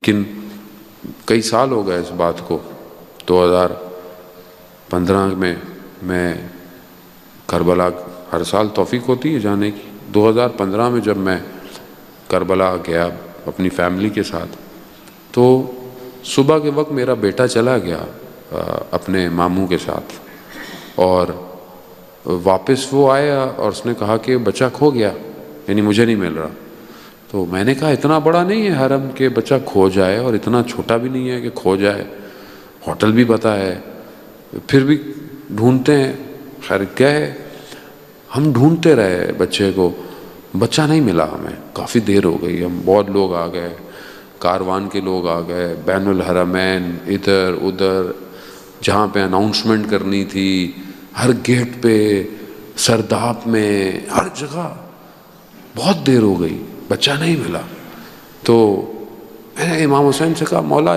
لیکن کئی سال ہو گئے اس بات کو. 2015 میں کربلا ہر سال توفیق ہوتی ہے جانے کی. 2015 میں جب میں کربلا گیا اپنی فیملی کے ساتھ تو صبح کے وقت میرا بیٹا چلا گیا اپنے ماموں کے ساتھ اور واپس وہ آیا اور اس نے کہا کہ بچہ کھو گیا، یعنی مجھے نہیں مل رہا. تو میں نے کہا اتنا بڑا نہیں ہے حرم کہ بچہ کھو جائے اور اتنا چھوٹا بھی نہیں ہے کہ کھو جائے، ہوٹل بھی پتہ ہے، پھر بھی ڈھونڈتے ہیں. خیر گئے، ہم ڈھونڈتے رہے بچے کو، بچہ نہیں ملا ہمیں. کافی دیر ہو گئی، ہم بہت لوگ آ گئے، کاروان کے لوگ آ گئے، بین الحرمین ادھر ادھر، جہاں پہ اناؤنسمنٹ کرنی تھی ہر گیٹ پہ، سرداب میں، ہر جگہ. بہت دیر ہو گئی، بچہ نہیں ملا. تو میں نے امام حسین سے کہا مولا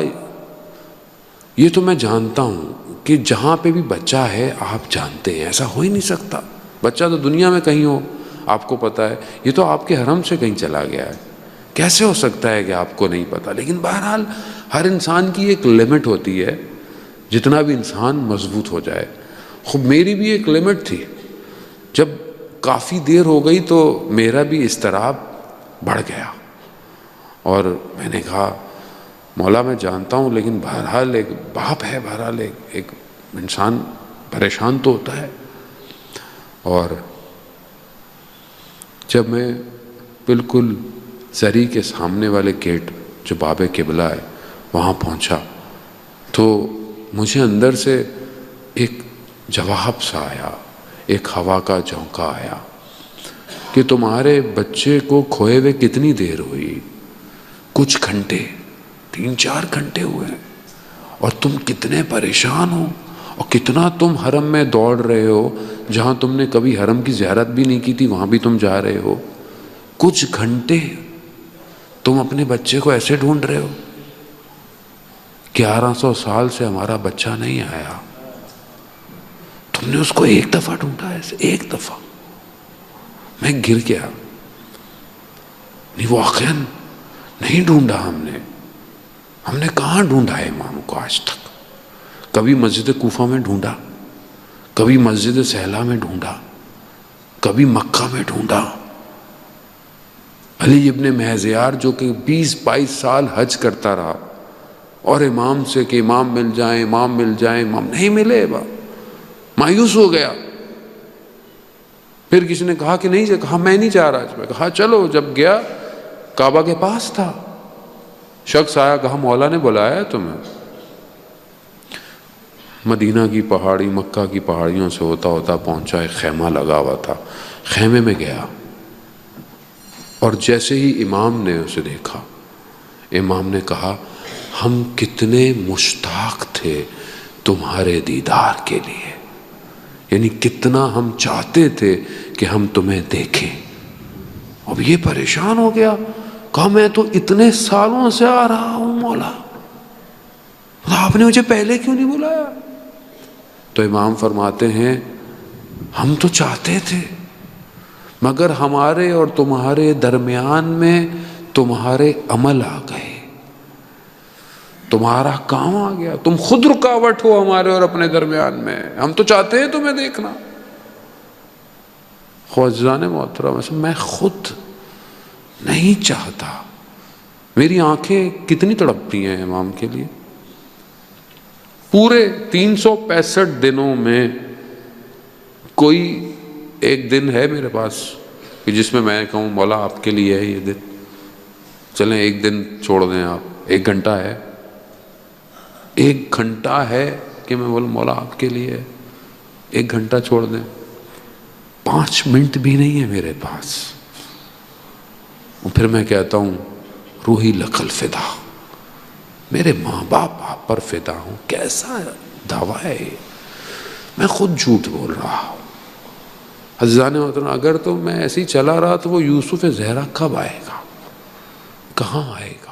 یہ تو میں جانتا ہوں کہ جہاں پہ بھی بچہ ہے آپ جانتے ہیں، ایسا ہو ہی نہیں سکتا. بچہ تو دنیا میں کہیں ہو، آپ کو پتہ ہے، یہ تو آپ کے حرم سے کہیں چلا گیا ہے، کیسے ہو سکتا ہے کہ آپ کو نہیں پتہ. لیکن بہرحال ہر انسان کی ایک لمٹ ہوتی ہے، جتنا بھی انسان مضبوط ہو جائے. خب میری بھی ایک لمٹ تھی. جب کافی دیر ہو گئی تو میرا بھی اضطراب بڑھ گیا اور میں نے کہا مولا میں جانتا ہوں لیکن بہرحال ایک باپ ہے، بہرحال ایک انسان پریشان تو ہوتا ہے. اور جب میں بالکل زری کے سامنے والے گیٹ جو باب قبلہ ہے وہاں پہنچا تو مجھے اندر سے ایک جواب سا آیا، ایک ہوا کا جھونکا آیا کہ تمہارے بچے کو کھوئے ہوئے کتنی دیر ہوئی؟ کچھ گھنٹے، 3-4 گھنٹے ہوئے، اور تم کتنے پریشان ہو اور کتنا تم حرم میں دوڑ رہے ہو، جہاں تم نے کبھی حرم کی زیارت بھی نہیں کی تھی وہاں بھی تم جا رہے ہو. کچھ گھنٹے تم اپنے بچے کو ایسے ڈھونڈ رہے ہو. 1100 سال سے ہمارا بچہ نہیں آیا، تم نے اس کو ایک دفعہ ڈھونڈا، ایسے ایک دفعہ. میں گر گیا. نہیں واقعاً نہیں ڈھونڈا ہم نے کہاں ڈھونڈا ہے امام کو آج تک. کبھی مسجد کوفہ میں ڈھونڈا، کبھی مسجد سہلا میں ڈھونڈا، کبھی مکہ میں ڈھونڈا. علی ابن مہزیار جو کہ 20-22 سال حج کرتا رہا اور امام سے کہ امام مل جائیں، امام مل جائیں، امام نہیں ملے، مایوس ہو گیا. پھر کسی نے کہا کہ نہیں، کہا میں نہیں جا رہا. میں کہا چلو. جب گیا کعبہ کے پاس تھا، شخص آیا، کہا مولا نے بلایا ہے تمہیں. مدینہ کی پہاڑی، مکہ کی پہاڑیوں سے ہوتا ہوتا پہنچا، ایک خیمہ لگا ہوا تھا. خیمے میں گیا اور جیسے ہی امام نے اسے دیکھا، امام نے کہا ہم کتنے مشتاق تھے تمہارے دیدار کے لیے، یعنی کتنا ہم چاہتے تھے کہ ہم تمہیں دیکھیں. اب یہ پریشان ہو گیا، کہا میں تو اتنے سالوں سے آ رہا ہوں مولا، آپ نے مجھے پہلے کیوں نہیں بلایا؟ تو امام فرماتے ہیں ہم تو چاہتے تھے مگر ہمارے اور تمہارے درمیان میں تمہارے عمل آ گئے، تمہارا کام آ گیا، تم خود رکاوٹ ہو ہمارے اور اپنے درمیان میں. ہم تو چاہتے ہیں تمہیں دیکھنا. خوجان محترم، میں خود نہیں چاہتا. میری آنکھیں کتنی تڑپتی ہیں امام کے لیے. پورے 365 دنوں میں کوئی ایک دن ہے میرے پاس کہ جس میں کہوں مولا آپ کے لیے ہے یہ دن، چلیں ایک دن چھوڑ دیں آپ، 1 گھنٹہ ہے، 1 گھنٹہ ہے کہ میں بولوں مولا آپ کے لیے ہے، 1 گھنٹہ چھوڑ دیں. 5 منٹ بھی نہیں ہے میرے پاس. اور پھر میں کہتا ہوں روحی لک الفدا، میرے ماں باپ آپ پر فدا ہوں. کیسا دعویٰ ہے یہ؟ میں خود جھوٹ بول رہا ہوں. عزیزان محترم، اگر تو میں ایسے ہی چلا رہا تو وہ یوسف زہرا کب آئے گا؟ کہاں آئے گا؟